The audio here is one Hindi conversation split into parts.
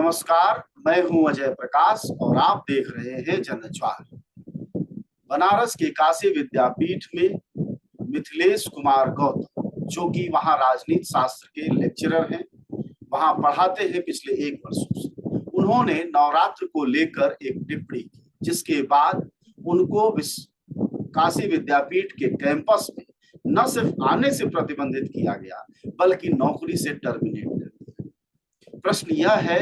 नमस्कार। मैं हूं अजय प्रकाश और आप देख रहे हैं जनज्वार। बनारस के काशी विद्यापीठ में मिथिलेश कुमार गौतम, जो कि वहां राजनीति शास्त्र के लेक्चरर हैं, वहां पढ़ाते हैं पिछले 1 वर्षों से। उन्होंने नवरात्र को लेकर एक टिप्पणी की, जिसके बाद उनको काशी विद्यापीठ के कैंपस में न सिर्फ आने से प्रतिबंधित किया गया, बल्कि नौकरी से टर्मिनेट कर दिया। प्रश्न यह है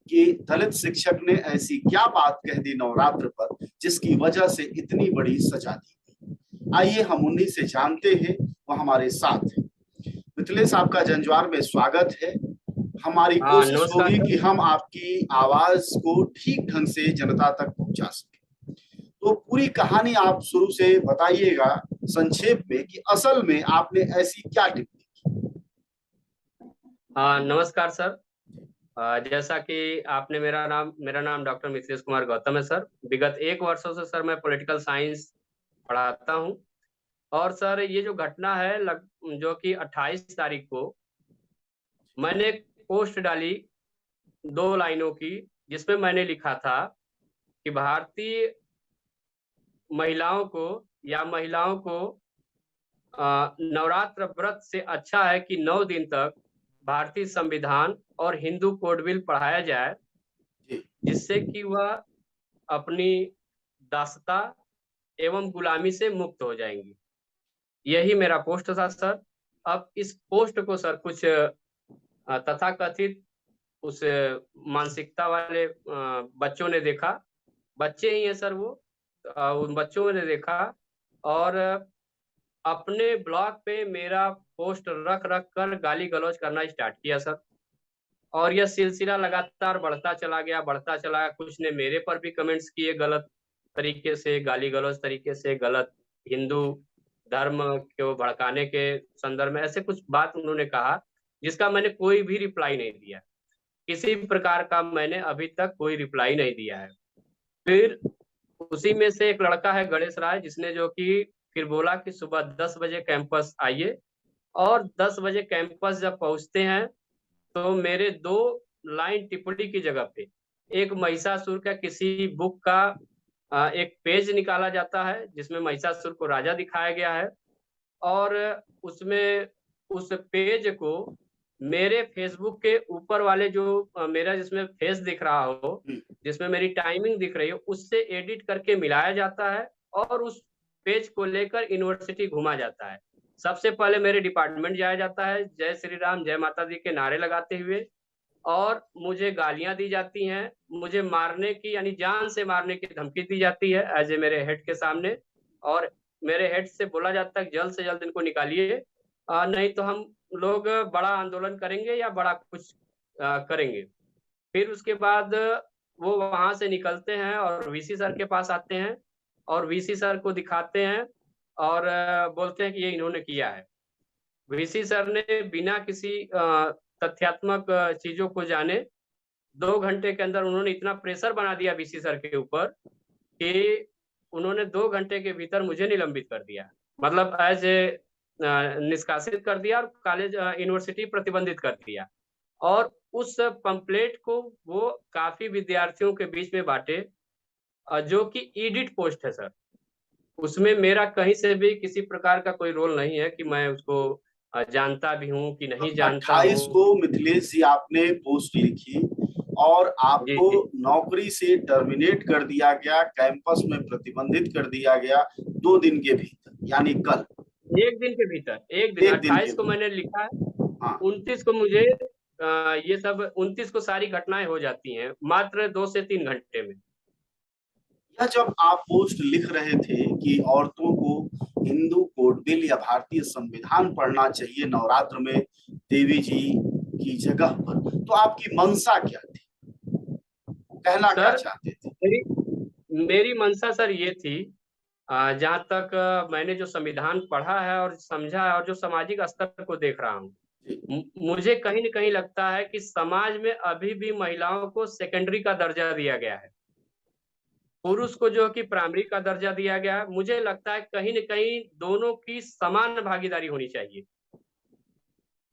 कि दलित शिक्षक ने ऐसी क्या बात कह दी नवरात्र पर, जिसकी वजह से इतनी बड़ी सजा दी गई। आइए हम उन्हीं से जानते हैं, वो हमारे साथ हैं। मिथिलेश, आपका जनज्वार में स्वागत है। हमारी हाँ, कोशिश नमस्कार होगी सर। कि हम आपकी आवाज को ठीक ढंग से जनता तक पहुंचा सकें। तो पूरी कहानी आप शुरू से बताइएगा संक्षेप में कि असल में आपने ऐसी क्या टिप्पणी की। हाँ, नमस्कार सर। जैसा कि आपने मेरा नाम डॉक्टर मिथिलेश कुमार गौतम है सर। विगत 1 वर्षों से सर मैं पॉलिटिकल साइंस पढ़ाता हूँ। और सर ये जो घटना है जो कि 28 तारीख को मैंने एक पोस्ट डाली 2 लाइनों की, जिसमें मैंने लिखा था कि भारतीय महिलाओं को नवरात्र व्रत से अच्छा है कि 9 दिन तक भारतीय संविधान और हिंदू कोड बिल पढ़ाया जाए, जी। जिससे कि वह अपनी दासता एवं गुलामी से मुक्त हो जाएंगी। यही मेरा पोस्ट था सर। अब इस पोस्ट को सर कुछ तथाकथित उस मानसिकता वाले बच्चों ने देखा। बच्चे ही हैं सर वो। उन बच्चों ने देखा और अपने ब्लॉग पे मेरा पोस्ट रख रख कर गाली गलौज करना स्टार्ट किया सर। और यह सिलसिला लगातार बढ़ता चला गया। कुछ ने मेरे पर भी कमेंट्स किए गलत तरीके से, गाली गलौज तरीके से, गलत हिंदू धर्म को भड़काने के संदर्भ में ऐसे कुछ बात उन्होंने कहा, जिसका मैंने कोई भी रिप्लाई नहीं दिया। किसी प्रकार का मैंने अभी तक कोई रिप्लाई नहीं दिया है। फिर उसी में से एक लड़का है गणेश राय, जिसने जो कि फिर बोला कि सुबह 10 बजे कैंपस आइए। और 10 बजे कैंपस जब पहुंचते हैं तो मेरे 2 लाइन टिप्पणी की जगह पे एक महिषासुर का किसी बुक का एक पेज निकाला जाता है, जिसमें महिषासुर को राजा दिखाया गया है। और उसमें उस पेज को मेरे फेसबुक के ऊपर वाले जो मेरा जिसमें फेस दिख रहा हो, जिसमें मेरी टाइमिंग दिख रही हो, उससे एडिट करके मिलाया जाता है और उस पेज को लेकर यूनिवर्सिटी घुमा जाता है। सबसे पहले मेरे डिपार्टमेंट जाया जाता है, जय श्री राम जय माता दी के नारे लगाते हुए। और मुझे गालियां दी जाती हैं, मुझे मारने की यानी जान से मारने की धमकी दी जाती है एज ए मेरे हेड के सामने। और मेरे हेड से बोला जाता है जल्द से जल्द इनको निकालिए, नहीं तो हम लोग बड़ा आंदोलन करेंगे या बड़ा कुछ करेंगे। फिर उसके बाद वो वहां से निकलते हैं और वीसी सर के पास आते हैं और वीसी सर को दिखाते हैं और बोलते हैं कि ये इन्होंने किया है। वीसी सर ने बिना किसी तथ्यात्मक चीजों को जाने 2 घंटे के अंदर उन्होंने इतना प्रेशर बना दिया वीसी सर के ऊपर कि उन्होंने 2 घंटे के भीतर मुझे निलंबित कर दिया। मतलब एज ए निष्कासित कर दिया और कॉलेज यूनिवर्सिटी प्रतिबंधित कर दिया। और उस पंपलेट को वो काफी विद्यार्थियों के बीच में बांटे, जो कि एडिट पोस्ट है सर। उसमें मेरा कहीं से भी किसी प्रकार का कोई रोल नहीं है कि मैं उसको जानता भी हूँ कि नहीं जानता 28 हूँ। को मिथिलेश जी आपने पोस्ट लिखी और जी आपको जी। नौकरी से टर्मिनेट कर दिया गया, कैंपस में प्रतिबंधित कर दिया गया 2 दिन के भीतर, यानी कल। 1 दिन के भीतर, 1 दिन, एक दिन के 28 को मैंने भीतर। लिखा है। हाँ। 29 को मुझे ये सब 29 को सारी घटनाएं हो जाती हैं मात्र 2 से 3 घंटे में। यह जब आप पोस्ट लिख रहे थे कि औरतों को हिंदू कोड बिल या भारतीय संविधान पढ़ना चाहिए नवरात्र में देवी जी की जगह पर, तो आपकी मंशा क्या थी? कहना क्या सर चाहते थे? मेरी मेरी मंशा सर ये थी, जहाँ तक मैंने जो संविधान पढ़ा है और समझा है और जो सामाजिक स्तर को देख रहा हूँ, मुझे कहीं न कहीं लगता है कि समाज में अभी भी महिलाओं को सेकेंडरी का दर्जा दिया गया है। पुरुष को जो कि प्राइमरी का दर्जा दिया गया है। मुझे लगता है कहीं न कहीं दोनों की समान भागीदारी होनी चाहिए।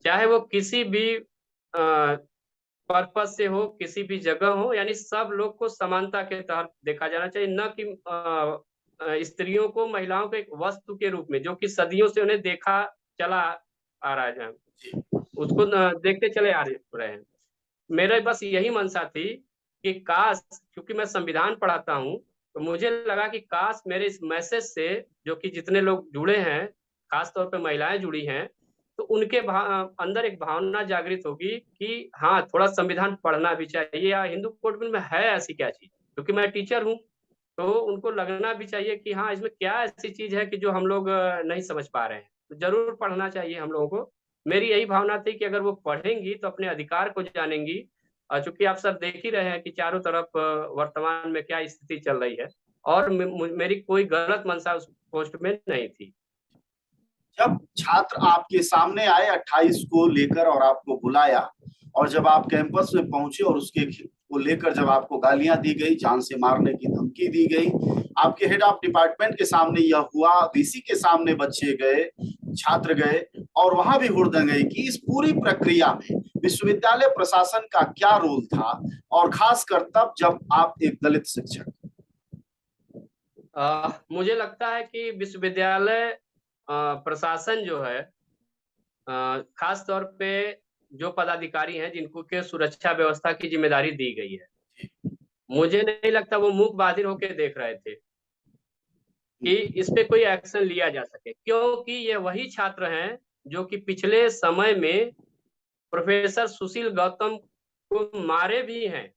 चाहे वो किसी भी पर्पस से हो, किसी भी जगह हो, यानी सब लोग को समानता के तहत देखा जाना चाहिए, न कि स्त्रियों को, महिलाओं को एक वस्तु के रूप में, जो कि सदियों से उन्हें देखा चला आ रहा है, उसको देखते चले आ रहे हैं। मेरा बस यही मंशा थी कि काश, क्योंकि मैं संविधान पढ़ाता हूँ, तो मुझे लगा कि काश मेरे इस मैसेज से, जो कि जितने लोग जुड़े हैं, खास तौर पे महिलाएं जुड़ी हैं, तो उनके अंदर एक भावना जागृत होगी कि हाँ, थोड़ा संविधान पढ़ना भी चाहिए, या हिंदू कोड में है ऐसी क्या चीज, क्योंकि मैं टीचर हूँ, तो उनको लगना भी चाहिए कि हाँ, इसमें क्या ऐसी चीज है कि जो हम लोग नहीं समझ पा रहे हैं, तो जरूर पढ़ना चाहिए हम लोगों को। मेरी यही भावना थी कि अगर वो पढ़ेंगी तो अपने अधिकार को जानेंगी। चूंकि आप सब देख ही रहे हैं कि चारों तरफ वर्तमान में क्या स्थिति चल रही है, और मेरी कोई गलत मंशा उस पोस्ट में नहीं थी। जब छात्र आपके सामने आए 28 को लेकर और आपको बुलाया, और जब आप कैंपस में पहुंचे और उसके को लेकर जब आपको गालियां दी गई, जान से मारने की धमकी दी गई, आपके हेड ऑफ डिपार्टमेंट के सामने यह हुआ, वीसी के सामने बच्चे गए, छात्र गए, और वहां भी हुड़दंग की, इस पूरी प्रक्रिया में विश्वविद्यालय प्रशासन का क्या रोल था, और खासकर तब जब आप एक दलित शिक्षक? मुझे लगता है कि विश्वविद्यालय प्रशासन जो है, खास तौर पे जो पदाधिकारी हैं जिनको के सुरक्षा व्यवस्था की जिम्मेदारी दी गई है, मुझे नहीं लगता वो मूक बधिर होकर देख रहे थे कि इस पे कोई एक्शन लिया जा सके, क्योंकि ये वही छात्र हैं जो कि पिछले समय में प्रोफेसर सुशील गौतम को मारे भी हैं।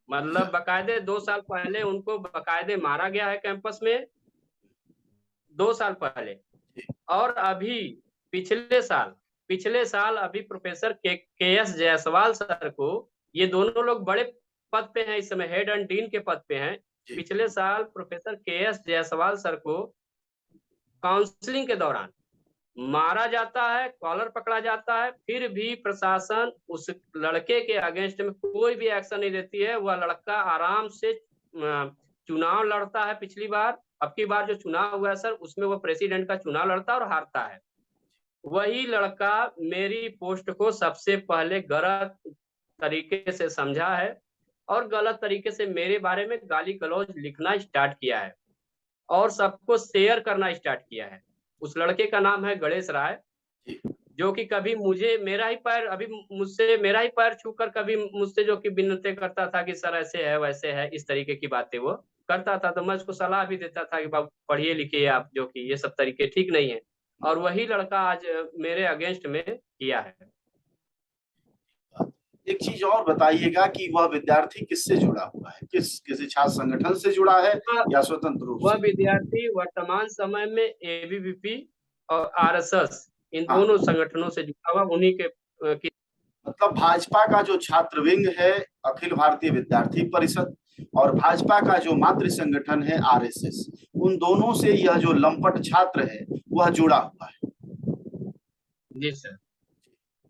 मतलब बकायदे 2 साल पहले उनको बकायदे मारा गया है कैंपस में, 2 साल पहले। और अभी पिछले साल अभी प्रोफेसर के एस जायसवाल सर को, ये दोनों लोग बड़े पद पे हैं इस समय, हेड एंड डीन के पद पे हैं। पिछले साल प्रोफेसर के एस जायसवाल सर को काउंसलिंग के दौरान मारा जाता है, कॉलर पकड़ा जाता है, फिर भी प्रशासन उस लड़के के अगेंस्ट में कोई भी एक्शन नहीं देती है। वह लड़का आराम से चुनाव लड़ता है। पिछली बार, अब की बार जो चुनाव हुआ है सर, उसमें वो प्रेसिडेंट का चुनाव लड़ता है और हारता है। वही लड़का मेरी पोस्ट को सबसे पहले गलत तरीके से समझा है और गलत तरीके से मेरे बारे में गाली गलौज लिखना स्टार्ट किया है और सबको शेयर करना स्टार्ट किया है। उस लड़के का नाम है गणेश राय, जो कि कभी मुझे मेरा ही पैर छूकर कभी मुझसे जो कि विनती करता था कि सर ऐसे है वैसे है, इस तरीके की बातें वो करता था। तो मैं उसको सलाह भी देता था कि बाबू पढ़िए लिखिए आप, जो कि ये सब तरीके ठीक नहीं है। और वही लड़का आज मेरे अगेंस्ट में किया है। एक चीज और बताइएगा कि वह विद्यार्थी किससे जुड़ा हुआ है, किसी छात्र संगठन से जुड़ा है या स्वतंत्र रूप वह से? विद्यार्थी वर्तमान समय में एबीवीपी और आरएसएस, इन हाँ, दोनों संगठनों से जुड़ा हुआ, उन्हीं के मतलब भाजपा का जो छात्र विंग है अखिल भारतीय विद्यार्थी परिषद, और भाजपा का जो मातृ संगठन है आरएसएस, उन दोनों से यह जो लंपट छात्र है वह जुड़ा हुआ है। जी सर,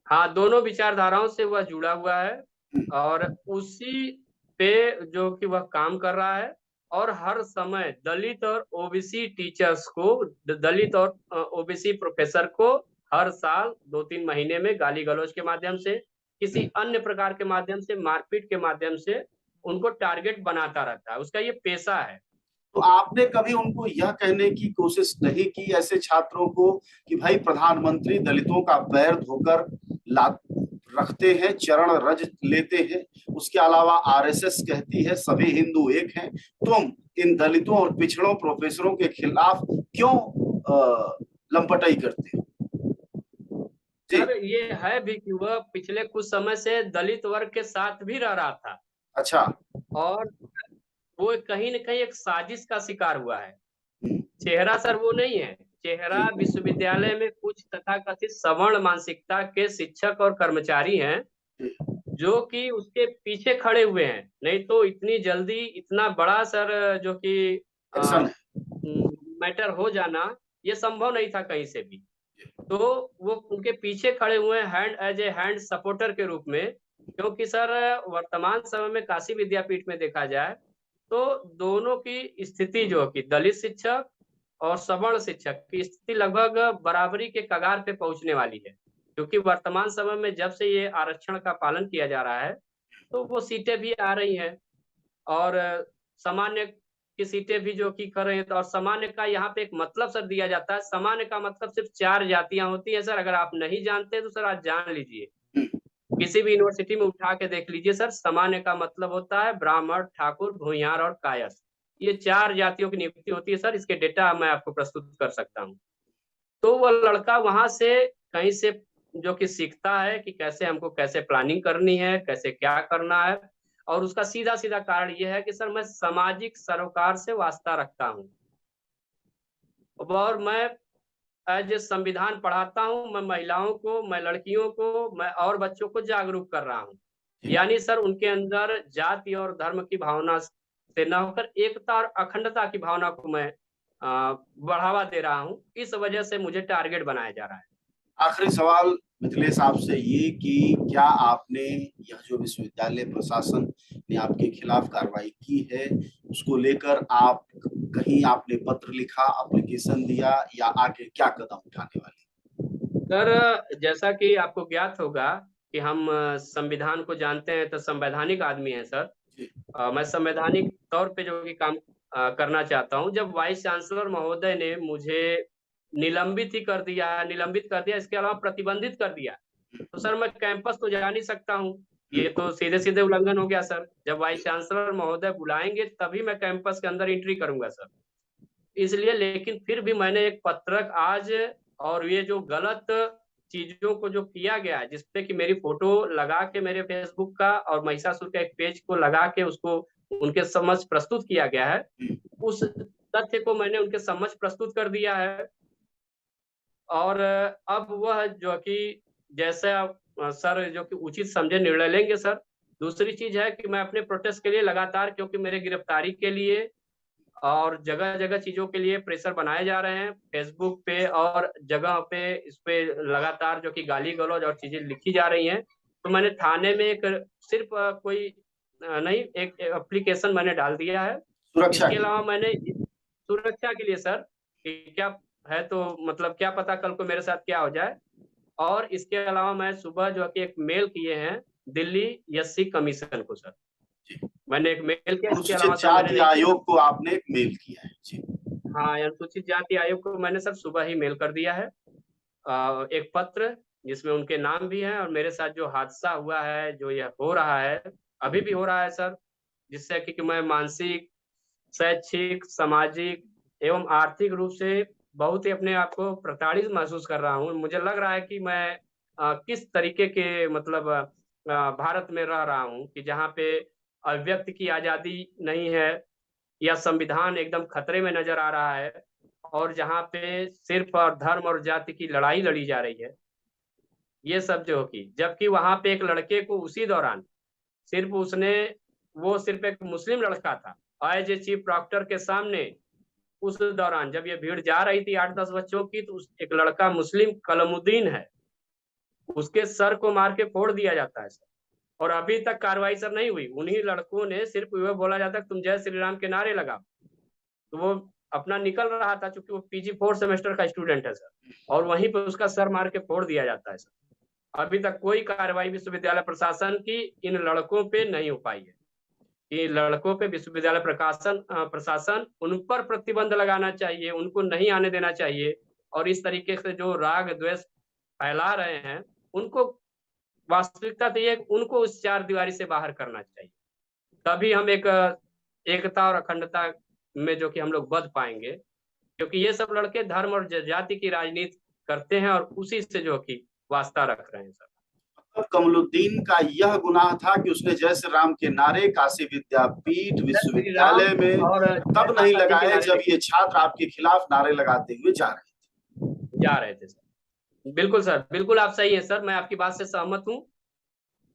हाँ, दोनों विचारधाराओं से वह जुड़ा हुआ है और उसी पे जो कि वह काम कर रहा है। और हर समय दलित और ओबीसी टीचर्स को, दलित और ओबीसी प्रोफेसर को हर साल 2-3 महीने में गाली गलौज के माध्यम से, किसी अन्य प्रकार के माध्यम से, मारपीट के माध्यम से उनको टारगेट बनाता रहता है। उसका ये पेशा है। तो आपने कभी उनको यह कहने की कोशिश नहीं की ऐसे छात्रों को कि भाई प्रधानमंत्री दलितों का पैर धोकर रखते हैं, चरण रज लेते हैं, उसके अलावा आरएसएस कहती है सभी हिंदू एक हैं, तुम इन दलितों और पिछड़ों प्रोफेसरों के खिलाफ क्यों लंपटाई करते हो? सर, ये है भी कि वह पिछले कुछ समय से दलित वर्ग के साथ भी रह रहा था। अच्छा। और वो कहीं न कहीं एक साजिश का शिकार हुआ है। चेहरा सर वो नहीं है, चेहरा विश्वविद्यालय में कुछ तथाकथित सवर्ण मानसिकता के शिक्षक और कर्मचारी हैं, जो कि उसके पीछे खड़े हुए हैं। नहीं तो इतनी जल्दी इतना बड़ा सर जो कि मैटर हो जाना ये संभव नहीं था कहीं से भी। तो वो उनके पीछे खड़े हुए हैं एज ए हैंड सपोर्टर के रूप में। क्योंकि सर वर्तमान समय में काशी विद्यापीठ में देखा जाए तो दोनों की स्थिति जो कि दलित शिक्षक और सवर्ण शिक्षक की स्थिति लगभग बराबरी के कगार पे पहुंचने वाली है। क्योंकि वर्तमान समय में जब से ये आरक्षण का पालन किया जा रहा है, तो वो सीटें भी आ रही हैं और सामान्य की सीटें भी जो कि कर रहे हैं। तो और सामान्य का यहाँ पे एक मतलब सर दिया जाता है, सामान्य का मतलब सिर्फ 4 जातियां होती है सर। अगर आप नहीं जानते तो सर आज जान लीजिए, किसी भी यूनिवर्सिटी में उठा के देख लीजिए सर, सामान्य का मतलब होता है ब्राह्मण, ठाकुर, भूमिहार और कायस्थ। ये 4 जातियों की नियुक्ति होती है सर। इसके डेटा मैं आपको प्रस्तुत कर सकता हूँ। तो वो लड़का वहां से कहीं से जो कि सीखता है कि कैसे हमको कैसे प्लानिंग करनी है, कैसे क्या करना है। और उसका सीधा सीधा कारण ये है कि सर मैं सामाजिक सरोकार से वास्ता रखता हूँ और मैं एज ए संविधान पढ़ाता हूँ। मैं महिलाओं को, मैं लड़कियों को, मैं और बच्चों को जागरूक कर रहा हूँ। यानी सर उनके अंदर जाति और धर्म की भावना से न होकर एकता और अखंडता की भावना को मैं बढ़ावा दे रहा हूँ। इस वजह से मुझे टारगेट बनाया जा रहा है। आखिरी सवाल मिथिलेश आपसे ये कि क्या आपने यह जो विश्वविद्यालय प्रशासन ने आपके खिलाफ कार्रवाई की है उसको लेकर आप कहीं आपने पत्र लिखा, एप्लीकेशन दिया या आगे क्या कदम उठाने वाले? सर जैसा कि आपको ज्ञात होगा कि हम संविधान को जानते हैं, तो संवैधानिक आदमी है सर। मैं संवैधानिक तौर पे जो कि काम करना चाहता हूं। जब वाइस चांसलर महोदय ने मुझे निलंबित कर दिया, इसके अलावा प्रतिबंधित कर दिया, तो सर मैं कैंपस तो जा नहीं सकता हूँ। ये तो सीधे सीधे उल्लंघन हो गया सर। जब वाइस चांसलर महोदय बुलाएंगे तभी मैं कैंपस के अंदर एंट्री करूंगा सर। इसलिए लेकिन फिर भी मैंने एक पत्रक आज, और ये जो गलत चीजों को जो किया गया है, जिसपे कि मेरी फोटो लगा के मेरे फेसबुक का और महिषासुर का एक पेज को लगा के उसको उनके समक्ष प्रस्तुत किया गया है, उस तथ्य को मैंने उनके समक्ष प्रस्तुत कर दिया है। और अब वह जो कि जैसा सर जो कि उचित समझे निर्णय लेंगे सर। दूसरी चीज है कि मैं अपने प्रोटेस्ट के लिए लगातार, क्योंकि मेरे गिरफ्तारी के लिए और जगह जगह चीजों के लिए प्रेशर बनाए जा रहे हैं फेसबुक पे और जगह पे, इस पे लगातार जो कि गाली गलौज और चीजें लिखी जा रही हैं। तो मैंने थाने में एक सिर्फ कोई नहीं, एक एप्लीकेशन मैंने डाल दिया है। सुरक्षा इसके की? अलावा मैंने सुरक्षा के लिए सर कि क्या है, तो मतलब क्या पता कल को मेरे साथ क्या हो जाए। और इसके अलावा मैं सुबह जो कि एक मेल किए हैं दिल्ली एससी कमीशन को सर, मैंने एक मेल किया। इसके अनुसूचित अलावा सर मैंने जाति नहीं किया। आयोग को आपने एक मेल किया है जी? हाँ, अनुसूचित जाति आयोग को मैंने सर सुबह ही मेल कर दिया है, एक पत्र जिसमें उनके नाम भी हैं और मेरे साथ जो हादसा हुआ है, जो यह हो रहा है, अभी भी हो रहा है सर, जिससे कि मैं मानसिक, शैक्षिक, सामाजिक एवं आर्थिक रूप से बहुत ही अपने आप को प्रताड़ित महसूस कर रहा हूँ। मुझे लग रहा है कि मैं किस तरीके के मतलब भारत में रह रहा हूँ कि जहाँ पे अभिव्यक्ति की आजादी नहीं है, या संविधान एकदम खतरे में नजर आ रहा है, और जहाँ पे सिर्फ और धर्म और जाति की लड़ाई लड़ी जा रही है। ये सब जो की, जबकि वहां पे एक लड़के को उसी दौरान सिर्फ उसने, वो सिर्फ एक मुस्लिम लड़का था, एज ए चीफ प्रॉक्टर के सामने उस दौरान जब ये भीड़ जा रही थी 8-10 बच्चों की, तो एक लड़का मुस्लिम कलमुद्दीन है, उसके सर को मार के फोड़ दिया जाता है सर। और अभी तक कार्रवाई सर नहीं हुई। उन्हीं लड़कों ने सिर्फ यह बोला जाता है तुम जय श्री राम के नारे लगाओ, तो वो अपना निकल रहा था, क्योंकि वो पीजी 4 सेमेस्टर का स्टूडेंट है सर, और वहीं पे उसका सर मार के फोड़ दिया जाता है सर। अभी तक कोई कार्रवाई विश्वविद्यालय प्रशासन की इन लड़कों पे नहीं हो पाई है। कि लड़कों पे विश्वविद्यालय प्रशासन उन पर प्रतिबंध लगाना चाहिए, उनको नहीं आने देना चाहिए। और इस तरीके से जो राग द्वेष फैला रहे हैं, उनको वास्तविकता तो ये उनको उस 4 दीवारी से बाहर करना चाहिए। तभी हम एक एकता और अखंडता में जो कि हम लोग बध पाएंगे, क्योंकि ये सब लड़के धर्म और जाति की राजनीति करते हैं और उसी से जो कि वास्ता रख रहे हैं सर। अब कमलुद्दीन का यह गुनाह था कि उसने जय श्री राम के नारे काशी विद्यापीठ श्री राम विश्वविद्यालय में और तब नहीं माता जी के लगाए नारे जब ये छात्र आपके खिलाफ नारे लगाते हुए जा रहे थे सर। बिल्कुल सर, बिल्कुल आप सही है सर, मैं आपकी बात से सहमत हूँ।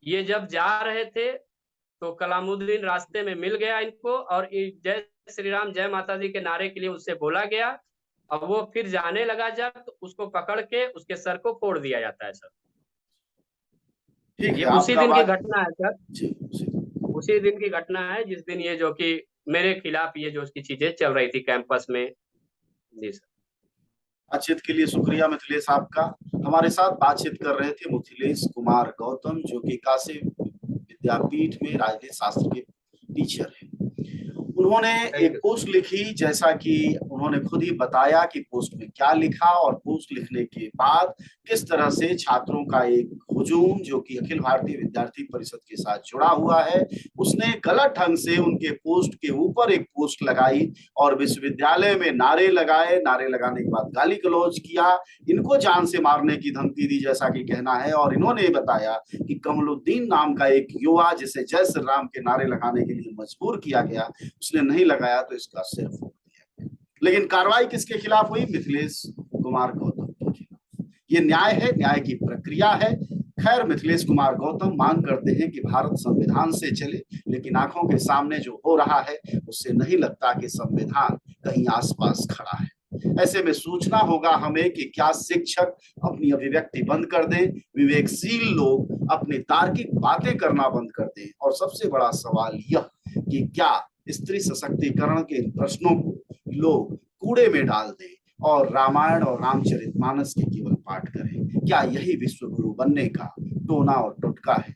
ये जब जा रहे थे तो कलामुद्दीन रास्ते में मिल गया इनको, और जय श्री राम जय माता दी के नारे के लिए उससे बोला गया। अब वो फिर जाने लगा जब, तो उसको पकड़ के उसके सर को फोड़ दिया जाता है सर। ठीक ये है उसी आपका दिन की बात घटना है सर, जी। उसी दिन की घटना है जिस दिन ये जो कि मेरे खिलाफ ये जो उसकी चीजें चल रही थी कैंपस में। जी सर। बातचीत के लिए शुक्रिया मिथिलेश आपका। हमारे साथ बातचीत कर रहे थे मिथिलेश कुमार गौतम, जो कि काशी विद्यापीठ में राजनीति शास्त्र के टीचर हैं। उन्होंने एक पोस्ट लिखी, जैसा कि उन्होंने खुद ही बताया कि पोस्ट में क्या लिखा और पोस्ट लिखने के बाद किस तरह से छात्रों का एक हुजूम जो कि अखिल भारतीय विद्यार्थी परिषद के साथ जुड़ा हुआ है, उसने गलत ढंग से उनके पोस्ट के ऊपर एक पोस्ट लगाई और विश्वविद्यालय में नारे लगाए। नारे लगाने के बाद गाली गलौज किया, इनको जान से मारने की धमकी दी जैसा कि कहना है। और इन्होंने बताया कि कमलुद्दीन नाम का एक युवा जिसे जय श्री राम के नारे लगाने के लिए मजबूर किया गया, उसने नहीं लगाया तो इसका सिर फूंक दिया गया। लेकिन कार्रवाई किसके खिलाफ हुई? मिथिलेश कुमार गौतम के खिलाफ। ये न्याय है, न्याय की प्रक्रिया है। खैर, मिथिलेश कुमार गौतम मांग करते हैं कि भारत संविधान से चले, लेकिन आंखों के सामने जो हो रहा है उससे नहीं लगता कि संविधान कहीं आसपास खड़ा है। ऐसे में सोचना होगा हमें कि क्या शिक्षक अपनी अभिव्यक्ति बंद कर दें, विवेकशील लोग अपनी तार्किक बातें करना बंद कर दें, और सबसे बड़ा सवाल यह कि क्या स्त्री सशक्तिकरण के इन प्रश्नों को लोग कूड़े में डाल दें और रामायण और रामचरितमानस के केवल पाठ करें। क्या यही विश्व गुरु बनने का टोना और टोटका है?